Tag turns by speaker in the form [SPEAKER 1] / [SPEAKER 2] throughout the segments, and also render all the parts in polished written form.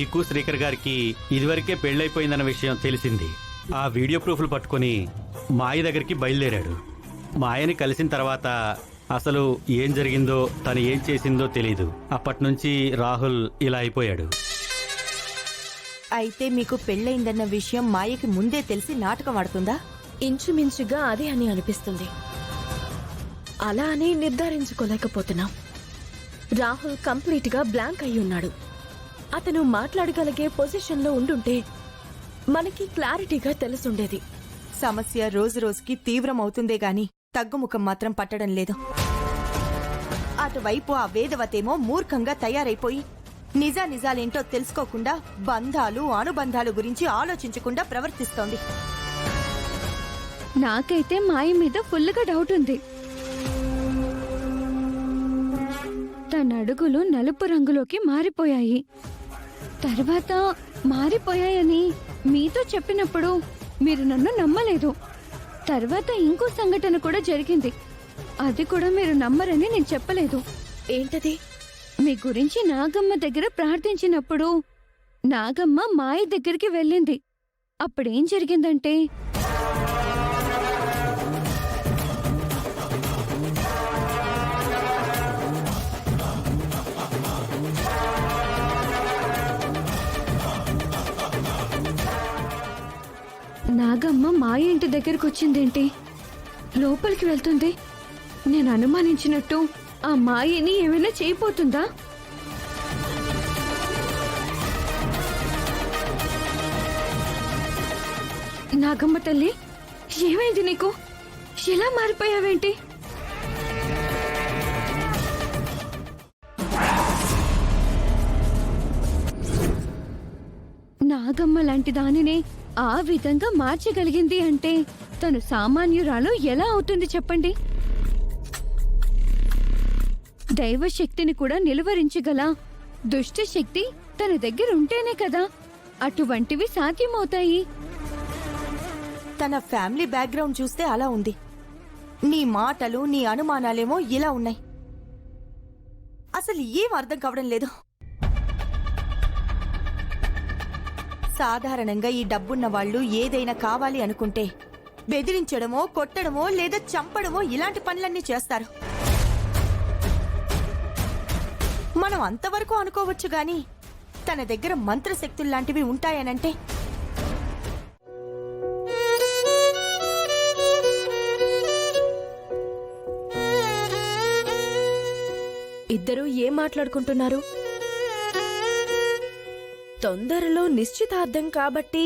[SPEAKER 1] మీకు శ్రీకర్ గారికి ఇదివరకే పెళ్ళైపోయిందన్న విషయం తెలిసింది. ఆ వీడియో ప్రూఫ్లు పట్టుకుని మాయ దగ్గరికి బయలుదేరాడు. మాయని కలిసిన తర్వాత అసలు ఏం జరిగిందో తను ఏం చేసిందో తెలీదు. అప్పటి నుంచి రాహుల్ ఇలా అయిపోయాడు.
[SPEAKER 2] అయితే మీకు పెళ్ళయిందన్న విషయం మాయకి ముందే తెలిసి నాటకం ఆడుతుందా?
[SPEAKER 3] ఇంచుమించుగా అదే అని అనిపిస్తుంది. అలా అని నిర్ధారించుకోలేకపోతున్నాం. రాహుల్ కంప్లీట్ గా బ్లాంక్ అయి ఉన్నాడు. అతను మాట్లాడగలిగే పొజిషన్లో ఉండుంటే మనకి క్లారిటీగా తెలుసుండేది.
[SPEAKER 2] సమస్య రోజు రోజుకి తీవ్రమవుతుందే గాని తగ్గుముఖం మాత్రం పట్టడం లేదు. అటువైపు ఆ వేదవతేమో మూర్ఖంగా తయారైపోయి నిజానిజాలేంటో తెలుసుకోకుండా బంధాలు అనుబంధాలు గురించి ఆలోచించకుండా ప్రవర్తిస్తోంది.
[SPEAKER 4] నాకైతే మాయ మీద ఫుల్గా డౌట్ ఉంది. తన అడుగులు నలుపు రంగులోకి మారిపోయాయి. తర్వాత మారిపోయాయని మీతో చెప్పినప్పుడు మీరు నన్ను నమ్మలేదు. తర్వాత ఇంకో సంఘటన కూడా జరిగింది. అది కూడా మీరు నమ్మరని నేను చెప్పలేదు.
[SPEAKER 3] ఏంటది?
[SPEAKER 4] మీ గురించి నాగమ్మ దగ్గర ప్రార్థించినప్పుడు నాగమ్మ మాయ దగ్గరికి వెళ్ళింది. అప్పుడేం జరిగిందంటే నాగమ్మ మాయ ఇంటి దగ్గరకు వచ్చిందేంటి? లోపలికి వెళ్తుంది. నేను అనుమానించినట్టు ఆ మాయని ఏమైనా చేయబోతుందా? నాగమ్మ తల్లి, ఏమైంది నీకు? ఎలా మారిపోయావేంటి? నాగమ్మ లాంటి దానినే ఆ విధంగా మార్చగలిగింది అంటే తను సామాన్యురాలు ఎలా అవుతుంది చెప్పండి? దైవశక్తిని కూడా నిలువరించగల దుష్ట శక్తి తన దగ్గర ఉంటేనే కదా అటువంటివి సాధ్యమవుతాయి.
[SPEAKER 2] తన ఫ్యామిలీ బ్యాక్గ్రౌండ్ చూస్తే అలా ఉంది. నీ మాటలు నీ అనుమానాలేమో ఇలా ఉన్నాయి. అసలు ఏం అర్థం కావడం లేదు. సాధారణంగా ఈ డబ్బున్న వాళ్ళు ఏదైనా కావాలి అనుకుంటే బెదిరించడమో కొట్టడమో లేదా చంపడమో ఇలాంటి పనులన్నీ చేస్తారు. మనం అంతవరకు అనుకోవచ్చు గాని తన దగ్గర మంత్రశక్తుల్లాంటివి ఉంటాయనంటే
[SPEAKER 3] ఇద్దరూ ఏం మాట్లాడుకుంటున్నారు? తొందరలో నిశ్చితార్థం కాబట్టి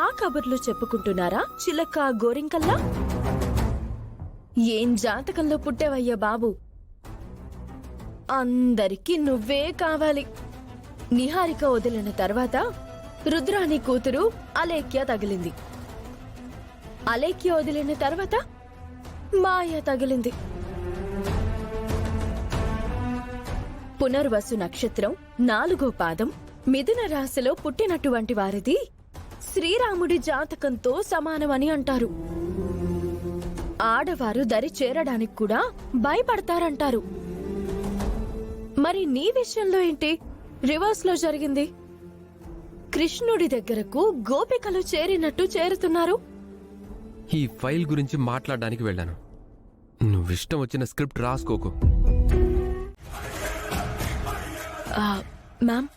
[SPEAKER 3] ఆ కబుర్లు చెప్పుకుంటున్నారా చిలక గోరింకల్లా? ఏం జాతకంలో పుట్టేవయ్యా బాబు! అందరికీ నువ్వే కావాలి. నిహారిక వదిలిన తర్వాత రుద్రాని కూతురు అలేఖ్య తగిలింది. అలేఖ్య వదిలిన తర్వాత మాయ తగిలింది. పునర్వసు నక్షత్రం 4వ పాదం మిథున రాశిలో పుట్టినటువంటి వారిది శ్రీరాముడి జాతకంతో సమానమని అంటారు. ఆడవారు దరి చేరడానికి కూడా భయపడతారంటారు. మరి నీ విషయంలో ఏంటి రివర్స్ లో జరిగింది? కృష్ణుడి దగ్గరకు గోపికలు చేరినట్టు చేరుతున్నారు.
[SPEAKER 5] ఈ ఫైల్ గురించి మాట్లాడడానికి వెళ్ళాను. నువ్విష్టం వచ్చిన స్క్రిప్ట్ రాసుకోకు.
[SPEAKER 3] మ్యామ్,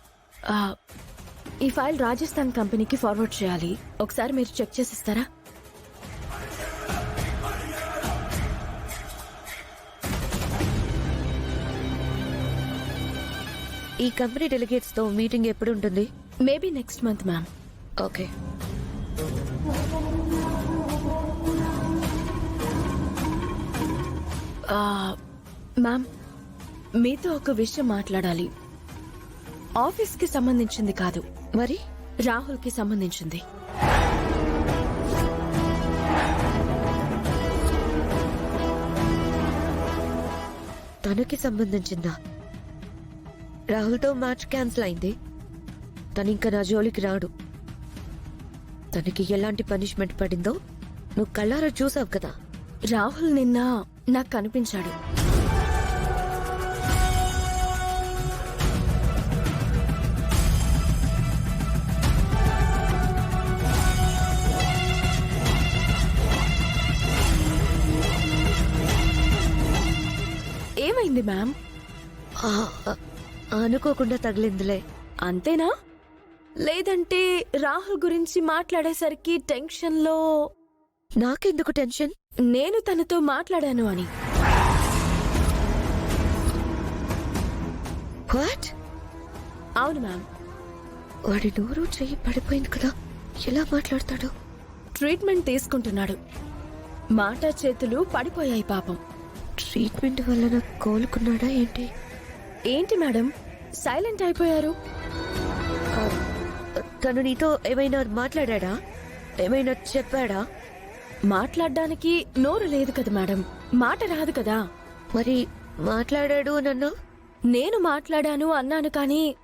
[SPEAKER 3] ఈ ఫైల్ రాజస్థాన్ కంపెనీకి ఫార్వర్డ్ చేయాలి. ఒకసారి మీరు చెక్ చేసిస్తారా?
[SPEAKER 6] ఈ కంపెనీ డెలిగేట్స్ తో మీటింగ్ ఎప్పుడు ఉంటుంది?
[SPEAKER 3] Maybe next month ma'am.
[SPEAKER 6] Okay.
[SPEAKER 3] Ma'am, మీతో ఒక విషయం మాట్లాడాలి. ఆఫీస్కి సంబంధించింది కాదు,
[SPEAKER 6] మరి
[SPEAKER 3] రాహుల్కి సంబంధించింది.
[SPEAKER 6] తనకి సంబంధించిందా? రాహుల్తో మ్యాచ్ క్యాన్సిల్ అయింది. తనింక నా జోలికి రాడు. తనకి ఎలాంటి పనిష్మెంట్ పడిందో నువ్వు కళ్ళారా చూసావు కదా.
[SPEAKER 3] రాహుల్ నిన్న నాకు కనిపించాడు. తగిలింది మ్యామ్.
[SPEAKER 6] ఆ, ఆ, అనుకోకుండా తగిలిందిలే.
[SPEAKER 3] అంతేనా? లేదంటే రాహుల్ గురించి మాట్లాడేసరికి టెన్షన్లో
[SPEAKER 6] నాకెందుకు టెన్షన్?
[SPEAKER 3] నేను తనతో మాట్లాడాను అని.
[SPEAKER 6] వాట్?
[SPEAKER 3] అవును మ్యామ్.
[SPEAKER 6] వాడి నోరు చెయ్యి పడిపోయింది కదా, ఎలా మాట్లాడతాడు?
[SPEAKER 3] ట్రీట్మెంట్ తీసుకుంటున్నాడు. మాట చేతులు పడిపోయాయి పాపం.
[SPEAKER 6] ట్రీట్మెంట్ వలన కోలుకున్నాడా ఏంటి?
[SPEAKER 3] ఏంటి మేడం సైలెంట్ అయిపోయారు?
[SPEAKER 6] ఆ, తను నీతో ఏమైనా మాట్లాడా? ఏమైనా చెప్పాడా?
[SPEAKER 3] మాట్లాడడానికి నోరు లేదు కదా మేడం, మాట రాదు కదా.
[SPEAKER 6] మరి మాట్లాడాడు నన్ను?
[SPEAKER 3] నేను మాట్లాడాను అన్నాను కానీ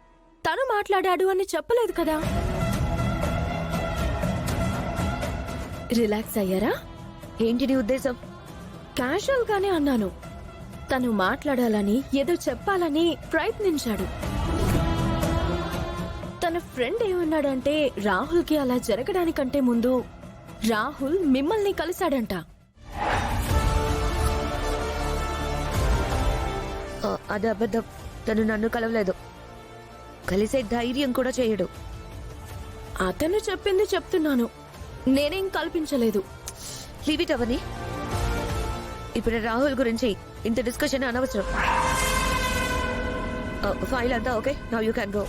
[SPEAKER 3] తను మాట్లాడాడు అని చెప్పలేదు కదా. రిలాక్స్ అయ్యారా?
[SPEAKER 6] ఏంటి నీ ఉద్దేశం?
[SPEAKER 3] క్యాజువల్ గానే అన్నాను. తను మాట్లాడాలని ఏదో చెప్పాలని ప్రయత్నించాడు. తన ఫ్రెండ్ ఏమన్నాడంటే రాహుల్కి అలా జరగడానికంటే ముందు రాహుల్ మిమ్మల్ని కలిశాడంట.
[SPEAKER 6] అది అబద్ధం. తను నన్ను కలవలేదు, కలిసే ధైర్యం కూడా చేయడు.
[SPEAKER 3] అతను చెప్పింది చెప్తున్నాను, నేనేం కల్పించలేదు.
[SPEAKER 6] లీవ్ ఇట్ అవని. ఇప్పుడు రాహుల్ గురించి ఇంత డిస్కషన్ అనవసరం. ఫైల్ అంతా okay, now you can go.